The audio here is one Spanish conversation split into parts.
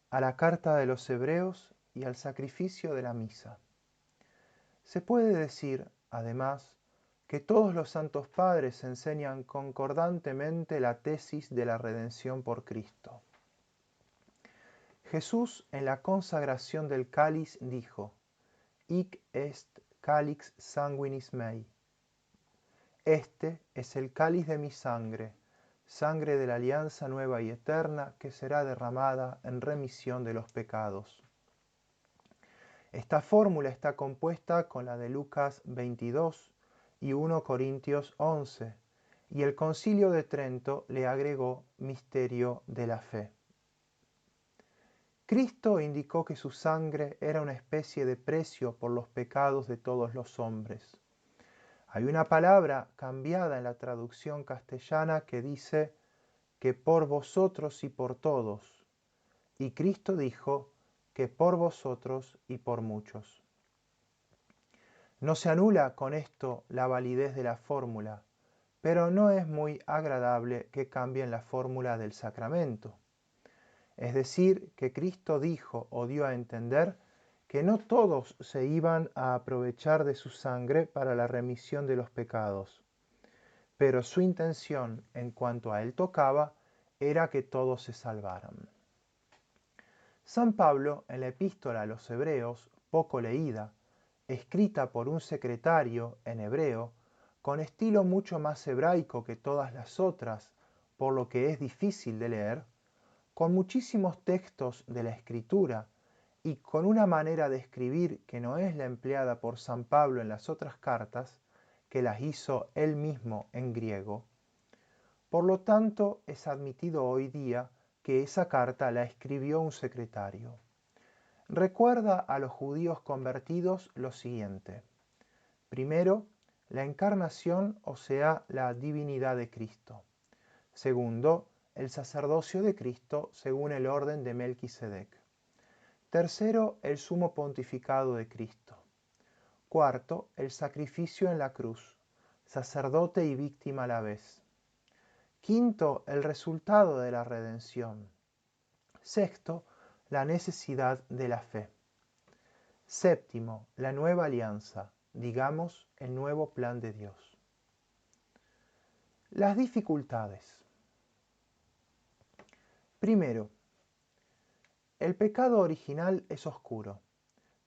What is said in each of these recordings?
a la carta de los Hebreos y al sacrificio de la misa. Se puede decir, además, que todos los santos padres enseñan concordantemente la tesis de la redención por Cristo. Jesús en la consagración del cáliz dijo: Hic est calix sanguinis mei. Este es el cáliz de mi sangre, sangre de la alianza nueva y eterna que será derramada en remisión de los pecados. Esta fórmula está compuesta con la de Lucas 22 y 1 Corintios 11, y el Concilio de Trento le agregó misterio de la fe. Cristo indicó que su sangre era una especie de precio por los pecados de todos los hombres. Hay una palabra cambiada en la traducción castellana que dice que por vosotros y por todos, y Cristo dijo que por vosotros y por muchos. No se anula con esto la validez de la fórmula, pero no es muy agradable que cambien la fórmula del sacramento. Es decir, que Cristo dijo o dio a entender que no todos se iban a aprovechar de su sangre para la remisión de los pecados, pero su intención en cuanto a él tocaba era que todos se salvaran. San Pablo, en la epístola a los Hebreos, poco leída, escrita por un secretario en hebreo, con estilo mucho más hebraico que todas las otras, por lo que es difícil de leer, con muchísimos textos de la Escritura y con una manera de escribir que no es la empleada por San Pablo en las otras cartas, que las hizo él mismo en griego. Por lo tanto, es admitido hoy día que esa carta la escribió un secretario. Recuerda a los judíos convertidos lo siguiente. Primero, la encarnación, o sea, la divinidad de Cristo. Segundo, el sacerdocio de Cristo según el orden de Melquisedec. Tercero, el sumo pontificado de Cristo. Cuarto, el sacrificio en la cruz, sacerdote y víctima a la vez. Quinto, el resultado de la redención. Sexto, la necesidad de la fe. Séptimo, la nueva alianza, digamos, el nuevo plan de Dios. Las dificultades. Primero, el pecado original es oscuro,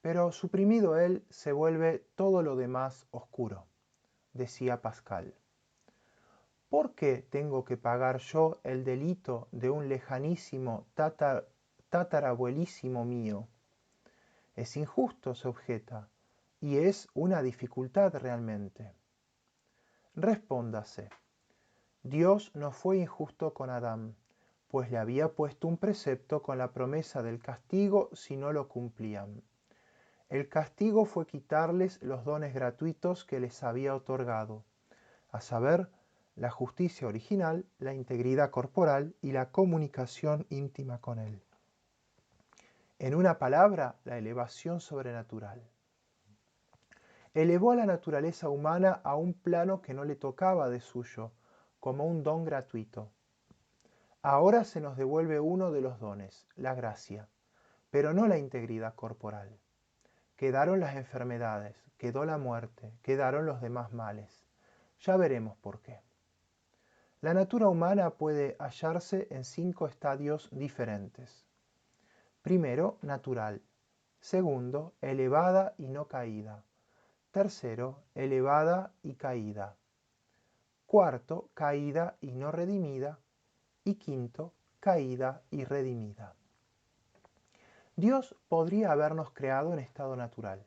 pero suprimido él se vuelve todo lo demás oscuro, decía Pascal. ¿Por qué tengo que pagar yo el delito de un lejanísimo tatarabuelísimo mío? Es injusto, se objeta, y es una dificultad realmente. Respóndase. Dios no fue injusto con Adán, pues le había puesto un precepto con la promesa del castigo si no lo cumplían. El castigo fue quitarles los dones gratuitos que les había otorgado, a saber, la justicia original, la integridad corporal y la comunicación íntima con Él. En una palabra, la elevación sobrenatural. Elevó a la naturaleza humana a un plano que no le tocaba de suyo, como un don gratuito. Ahora se nos devuelve uno de los dones, la gracia, pero no la integridad corporal. Quedaron las enfermedades, quedó la muerte, quedaron los demás males. Ya veremos por qué. La natura humana puede hallarse en 5 estadios diferentes. Primero, natural. Segundo, elevada y no caída. Tercero, elevada y caída. Cuarto, caída y no redimida. Y quinto, caída y redimida. Dios podría habernos creado en estado natural.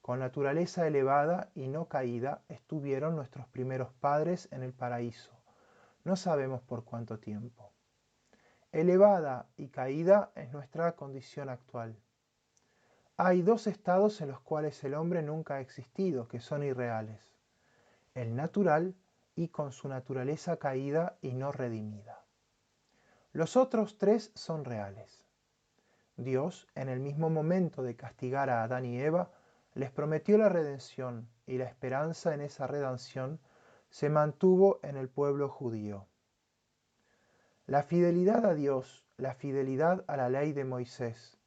Con naturaleza elevada y no caída estuvieron nuestros primeros padres en el paraíso. No sabemos por cuánto tiempo. Elevada y caída es nuestra condición actual. Hay 2 estados en los cuales el hombre nunca ha existido, que son irreales. El natural y con su naturaleza caída y no redimida. Los otros 3 son reales. Dios, en el mismo momento de castigar a Adán y Eva, les prometió la redención y la esperanza en esa redención se mantuvo en el pueblo judío. La fidelidad a Dios, la fidelidad a la ley de Moisés,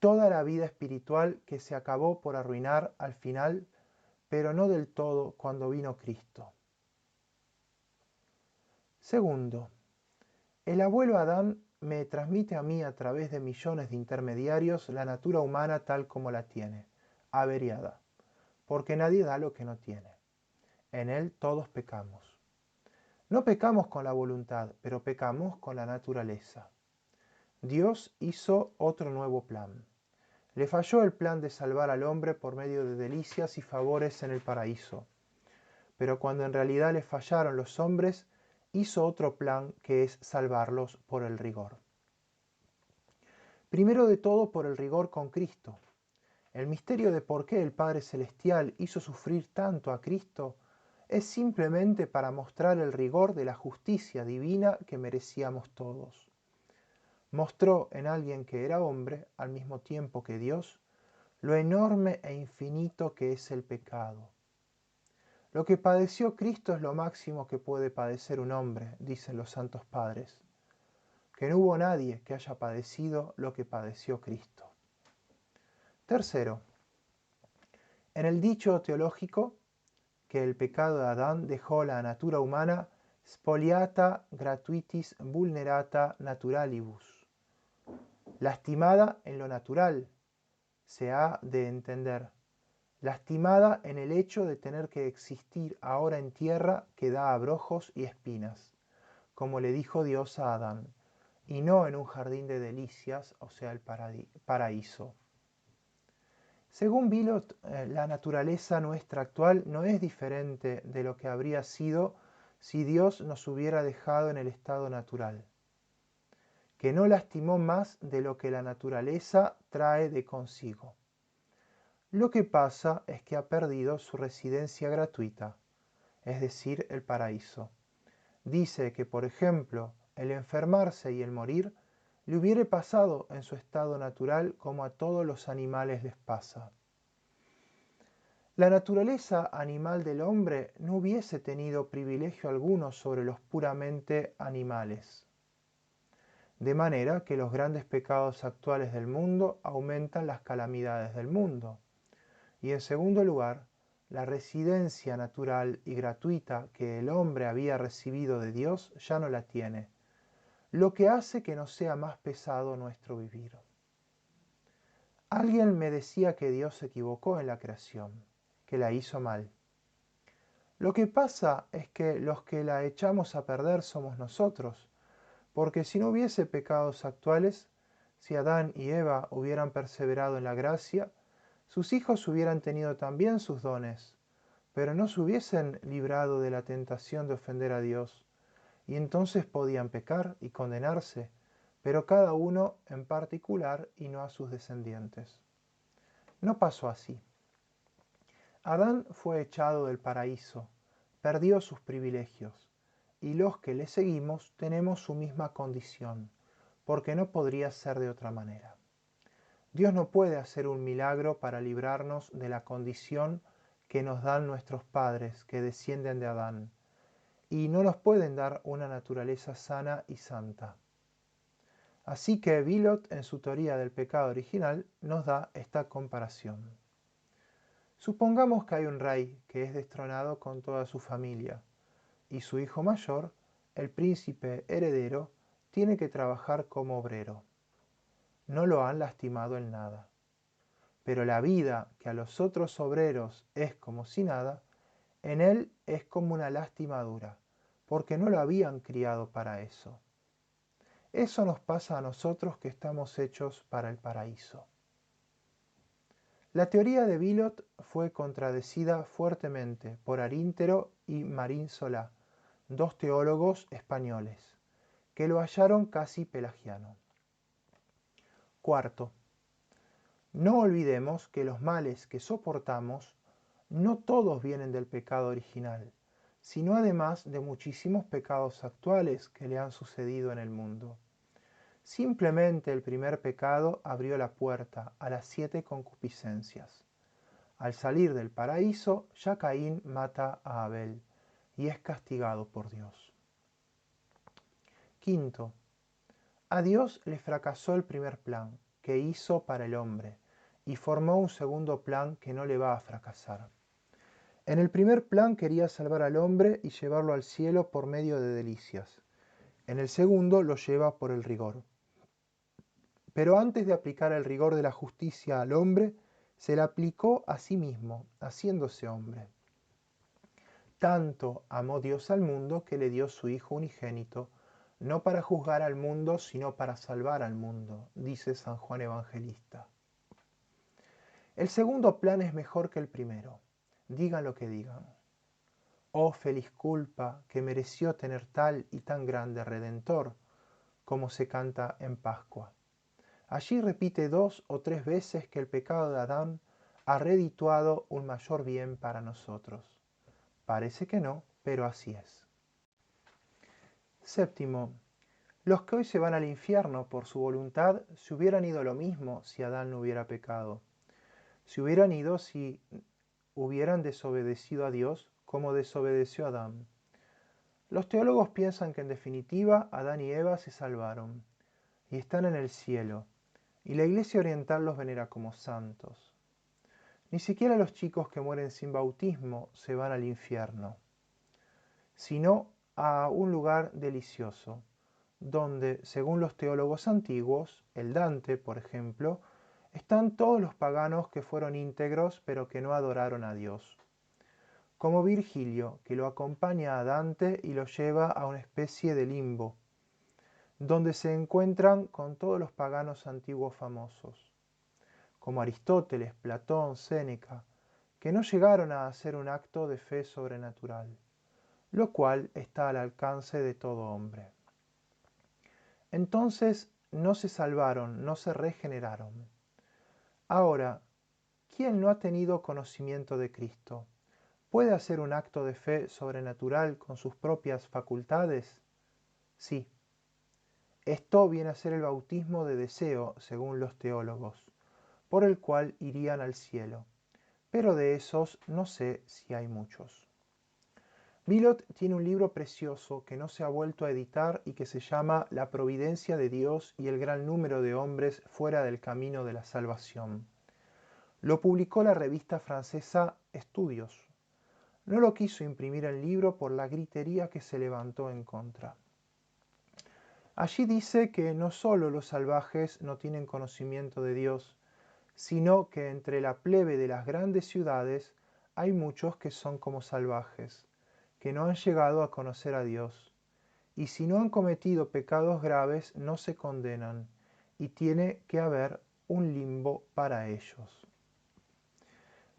toda la vida espiritual que se acabó por arruinar al final, pero no del todo cuando vino Cristo. Segundo, el abuelo Adán me transmite a mí a través de millones de intermediarios la natura humana tal como la tiene, averiada, porque nadie da lo que no tiene. En él todos pecamos. No pecamos con la voluntad, pero pecamos con la naturaleza. Dios hizo otro nuevo plan. Le falló el plan de salvar al hombre por medio de delicias y favores en el paraíso. Pero cuando en realidad le fallaron los hombres, hizo otro plan que es salvarlos por el rigor. Primero de todo por el rigor con Cristo. El misterio de por qué el Padre Celestial hizo sufrir tanto a Cristo es simplemente para mostrar el rigor de la justicia divina que merecíamos todos. Mostró en alguien que era hombre, al mismo tiempo que Dios, lo enorme e infinito que es el pecado. Lo que padeció Cristo es lo máximo que puede padecer un hombre, dicen los santos padres, que no hubo nadie que haya padecido lo que padeció Cristo. Tercero, en el dicho teológico que el pecado de Adán dejó la natura humana spoliata gratuitis vulnerata naturalibus, lastimada en lo natural, se ha de entender, lastimada en el hecho de tener que existir ahora en tierra que da abrojos y espinas, como le dijo Dios a Adán, y no en un jardín de delicias, o sea, el paraíso. Según Villot, la naturaleza nuestra actual no es diferente de lo que habría sido si Dios nos hubiera dejado en el estado natural, que no lastimó más de lo que la naturaleza trae de consigo. Lo que pasa es que ha perdido su residencia gratuita, es decir, el paraíso. Dice que, por ejemplo, el enfermarse y el morir le hubiere pasado en su estado natural como a todos los animales les pasa. La naturaleza animal del hombre no hubiese tenido privilegio alguno sobre los puramente animales. De manera que los grandes pecados actuales del mundo aumentan las calamidades del mundo. Y en segundo lugar, la residencia natural y gratuita que el hombre había recibido de Dios ya no la tiene, lo que hace que nos sea más pesado nuestro vivir. Alguien me decía que Dios se equivocó en la creación, que la hizo mal. Lo que pasa es que los que la echamos a perder somos nosotros, porque si no hubiese pecados actuales, si Adán y Eva hubieran perseverado en la gracia, sus hijos hubieran tenido también sus dones, pero no se hubiesen librado de la tentación de ofender a Dios, y entonces podían pecar y condenarse, pero cada uno en particular y no a sus descendientes. No pasó así. Adán fue echado del paraíso, perdió sus privilegios, y los que le seguimos tenemos su misma condición, porque no podría ser de otra manera. Dios no puede hacer un milagro para librarnos de la condición que nos dan nuestros padres que descienden de Adán, y no nos pueden dar una naturaleza sana y santa. Así que Villot, en su teoría del pecado original, nos da esta comparación. Supongamos que hay un rey que es destronado con toda su familia, y su hijo mayor, el príncipe heredero, tiene que trabajar como obrero. No lo han lastimado en nada. Pero la vida que a los otros obreros es como si nada, en él es como una lastimadura, porque no lo habían criado para eso. Eso nos pasa a nosotros que estamos hechos para el paraíso. La teoría de Villot fue contradecida fuertemente por Aríntero y Marín Solá, dos teólogos españoles, que lo hallaron casi pelagiano. Cuarto, no olvidemos que los males que soportamos no todos vienen del pecado original, sino además de muchísimos pecados actuales que le han sucedido en el mundo. Simplemente el primer pecado abrió la puerta a las 7 concupiscencias. Al salir del paraíso, ya Caín mata a Abel y es castigado por Dios. Quinto, A Dios le fracasó el primer plan que hizo para el hombre y formó un segundo plan que no le va a fracasar. En el primer plan quería salvar al hombre y llevarlo al cielo por medio de delicias. En el segundo lo lleva por el rigor. Pero antes de aplicar el rigor de la justicia al hombre, se la aplicó a sí mismo, haciéndose hombre. Tanto amó Dios al mundo que le dio su Hijo unigénito, no para juzgar al mundo, sino para salvar al mundo, dice San Juan Evangelista. El segundo plan es mejor que el primero, digan lo que digan. Oh feliz culpa que mereció tener tal y tan grande Redentor, como se canta en Pascua. Allí repite 2 o 3 veces que el pecado de Adán ha redituado un mayor bien para nosotros. Parece que no, pero así es. Séptimo, los que hoy se van al infierno por su voluntad se hubieran ido lo mismo si Adán no hubiera pecado. Se hubieran ido si hubieran desobedecido a Dios como desobedeció Adán. Los teólogos piensan que en definitiva Adán y Eva se salvaron y están en el cielo, y la Iglesia Oriental los venera como santos. Ni siquiera los chicos que mueren sin bautismo se van al infierno, sino a un lugar delicioso, donde, según los teólogos antiguos, el Dante, por ejemplo, están todos los paganos que fueron íntegros pero que no adoraron a Dios. Como Virgilio, que lo acompaña a Dante y lo lleva a una especie de limbo, donde se encuentran con todos los paganos antiguos famosos, como Aristóteles, Platón, Séneca, que no llegaron a hacer un acto de fe sobrenatural, lo cual está al alcance de todo hombre. Entonces no se salvaron, no se regeneraron. Ahora, ¿quién no ha tenido conocimiento de Cristo? ¿Puede hacer un acto de fe sobrenatural con sus propias facultades? Sí. Esto viene a ser el bautismo de deseo, según los teólogos, por el cual irían al cielo, pero de esos no sé si hay muchos. Villot tiene un libro precioso que no se ha vuelto a editar y que se llama La providencia de Dios y el gran número de hombres fuera del camino de la salvación. Lo publicó la revista francesa Estudios. No lo quiso imprimir el libro por la gritería que se levantó en contra. Allí dice que no solo los salvajes no tienen conocimiento de Dios, sino que entre la plebe de las grandes ciudades hay muchos que son como salvajes, que no han llegado a conocer a Dios, y si no han cometido pecados graves no se condenan, y tiene que haber un limbo para ellos.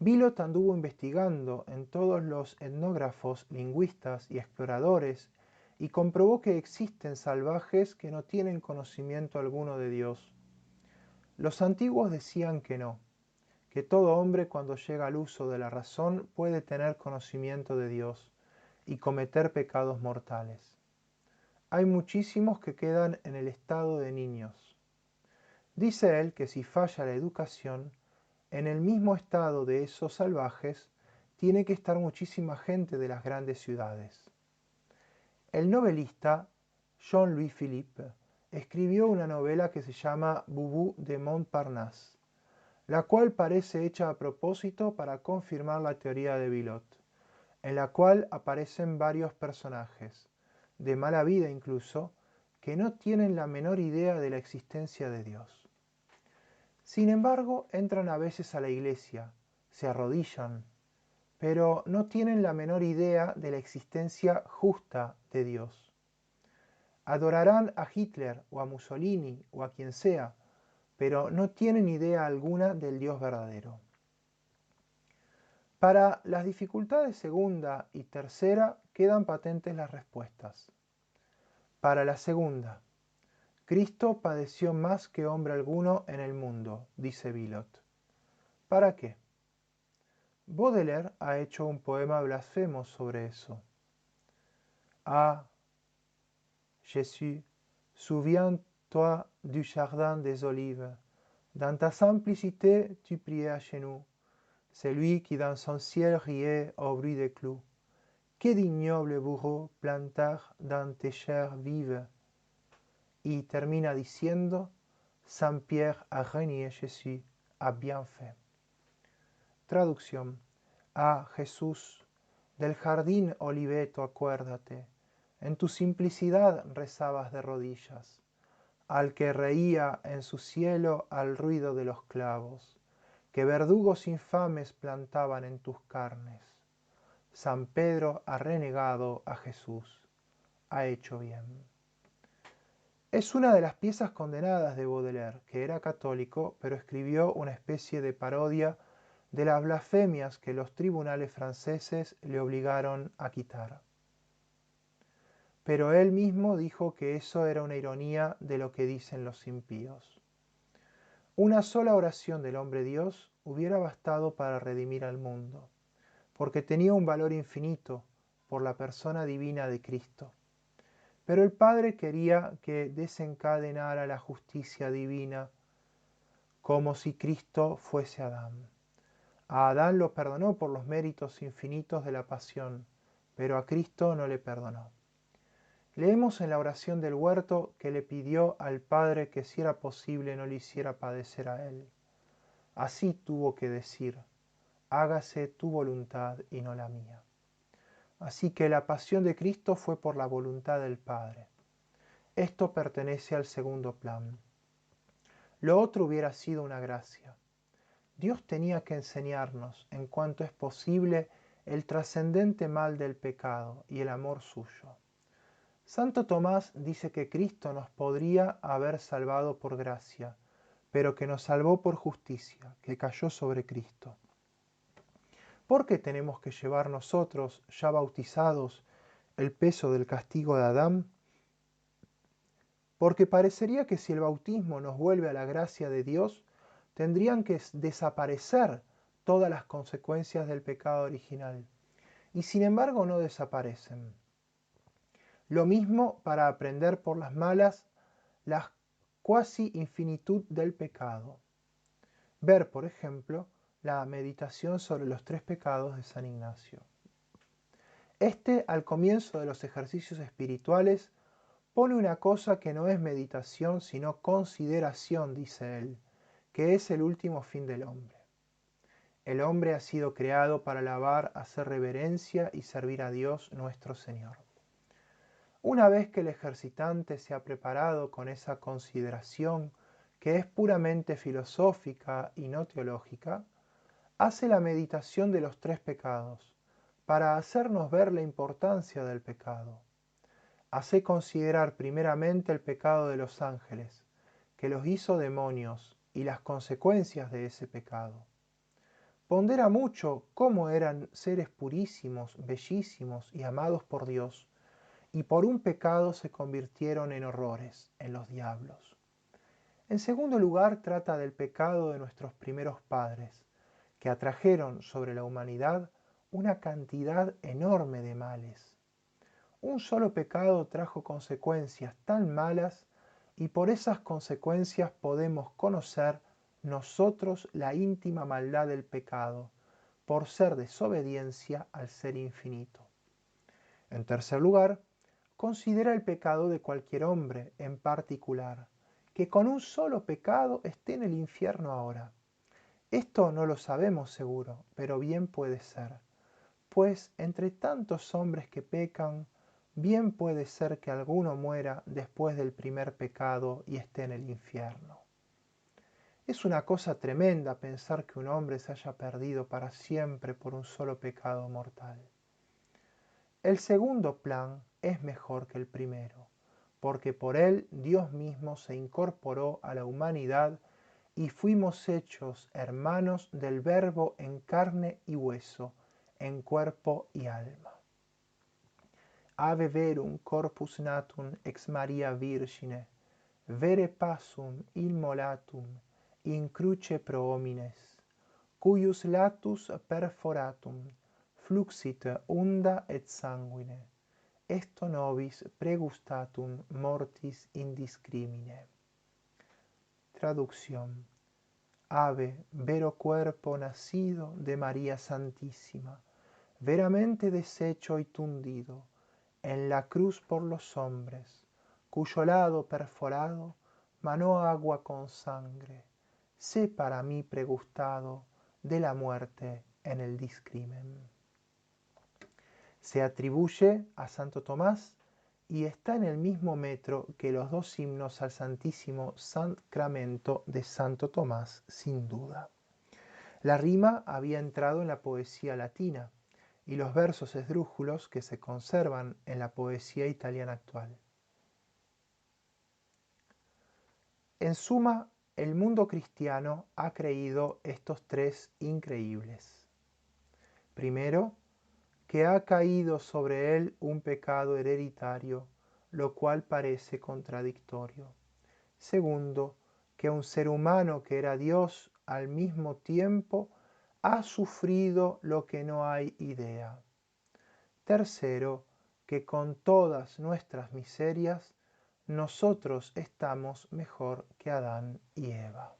Villot anduvo investigando en todos los etnógrafos, lingüistas y exploradores y comprobó que existen salvajes que no tienen conocimiento alguno de Dios. Los antiguos decían que no, que todo hombre cuando llega al uso de la razón puede tener conocimiento de Dios y cometer pecados mortales. Hay muchísimos que quedan en el estado de niños. Dice él que si falla la educación, en el mismo estado de esos salvajes tiene que estar muchísima gente de las grandes ciudades. El novelista Jean-Louis Philippe escribió una novela que se llama Bubu de Montparnasse, la cual parece hecha a propósito para confirmar la teoría de Villot, en la cual aparecen varios personajes, de mala vida incluso, que no tienen la menor idea de la existencia de Dios. Sin embargo, entran a veces a la iglesia, se arrodillan, pero no tienen la menor idea de la existencia justa de Dios. Adorarán a Hitler o a Mussolini o a quien sea, pero no tienen idea alguna del Dios verdadero. Para las dificultades segunda y tercera quedan patentes las respuestas. Para la segunda, Cristo padeció más que hombre alguno en el mundo, dice Villot. ¿Para qué? Baudelaire ha hecho un poema blasfemo sobre eso. Ah, Jésus, souviens-toi du jardin des Olives. Dans ta simplicité, tu priais à genoux. Celui qui dans son ciel riait au bruit des clous. Que d'ignobles bourreaux plantèrent dans tes chairs vives. y termina diciendo, Saint-Pierre a renié Jésus, a bien fait. Traducción. Ah, Jesús, del jardín Oliveto acuérdate, en tu simplicidad rezabas de rodillas, al que reía en su cielo al ruido de los clavos, que verdugos infames plantaban en tus carnes. San Pedro ha renegado a Jesús, ha hecho bien. Es una de las piezas condenadas de Baudelaire, que era católico, pero escribió una especie de parodia de las blasfemias que los tribunales franceses le obligaron a quitar. Pero él mismo dijo que eso era una ironía de lo que dicen los impíos. Una sola oración del hombre Dios hubiera bastado para redimir al mundo, porque tenía un valor infinito por la persona divina de Cristo. Pero el Padre quería que desencadenara la justicia divina como si Cristo fuese Adán. A Adán lo perdonó por los méritos infinitos de la pasión, pero a Cristo no le perdonó. Leemos en la oración del huerto que le pidió al Padre que si era posible no le hiciera padecer a él. Así tuvo que decir, hágase tu voluntad y no la mía. Así que la pasión de Cristo fue por la voluntad del Padre. Esto pertenece al segundo plan. Lo otro hubiera sido una gracia. Dios tenía que enseñarnos, en cuanto es posible, el trascendente mal del pecado y el amor suyo. Santo Tomás dice que Cristo nos podría haber salvado por gracia, pero que nos salvó por justicia, que cayó sobre Cristo. ¿Por qué tenemos que llevar nosotros, ya bautizados, el peso del castigo de Adán? Porque parecería que si el bautismo nos vuelve a la gracia de Dios, tendrían que desaparecer todas las consecuencias del pecado original. Y sin embargo no desaparecen. Lo mismo para aprender por las malas la cuasi infinitud del pecado. Ver, por ejemplo, la meditación sobre los 3 pecados de San Ignacio. Al comienzo de los ejercicios espirituales, pone una cosa que no es meditación, sino consideración, dice él, que es el último fin del hombre. El hombre ha sido creado para alabar, hacer reverencia y servir a Dios nuestro Señor. Una vez que el ejercitante se ha preparado con esa consideración, que es puramente filosófica y no teológica, hace la meditación de los 3 pecados, para hacernos ver la importancia del pecado. Hace considerar primeramente el pecado de los ángeles, que los hizo demonios, y las consecuencias de ese pecado. Pondera mucho cómo eran seres purísimos, bellísimos y amados por Dios, y por un pecado se convirtieron en horrores, en los diablos. En segundo lugar, trata del pecado de nuestros primeros padres, que atrajeron sobre la humanidad una cantidad enorme de males. Un solo pecado trajo consecuencias tan malas y por esas consecuencias podemos conocer nosotros la íntima maldad del pecado, por ser desobediencia al ser infinito. En tercer lugar, considera el pecado de cualquier hombre en particular, que con un solo pecado esté en el infierno ahora. Esto no lo sabemos seguro, pero bien puede ser, pues entre tantos hombres que pecan, bien puede ser que alguno muera después del primer pecado y esté en el infierno. Es una cosa tremenda pensar que un hombre se haya perdido para siempre por un solo pecado mortal. El segundo plan es mejor que el primero, porque por él Dios mismo se incorporó a la humanidad y fuimos hechos hermanos del Verbo en carne y hueso, en cuerpo y alma. Ave verum corpus natum ex Maria Virgine, vere passum immolatum in cruce pro homines, cuius latus perforatum fluxit unda et sanguine, esto nobis pregustatum mortis indiscrimine. Traducción. Ave, vero cuerpo nacido de María Santísima, veramente deshecho y tundido en la cruz por los hombres, cuyo lado perforado manó agua con sangre, sé para mí pregustado de la muerte en el discrimen. Se atribuye a Santo Tomás y está en el mismo metro que los dos himnos al Santísimo Sacramento de Santo Tomás, sin duda. La rima había entrado en la poesía latina y los versos esdrújulos que se conservan en la poesía italiana actual. En suma, el mundo cristiano ha creído estos tres increíbles. Primero, que ha caído sobre él un pecado hereditario, lo cual parece contradictorio. Segundo, que un ser humano que era Dios al mismo tiempo ha sufrido lo que no hay idea. Tercero, que con todas nuestras miserias nosotros estamos mejor que Adán y Eva.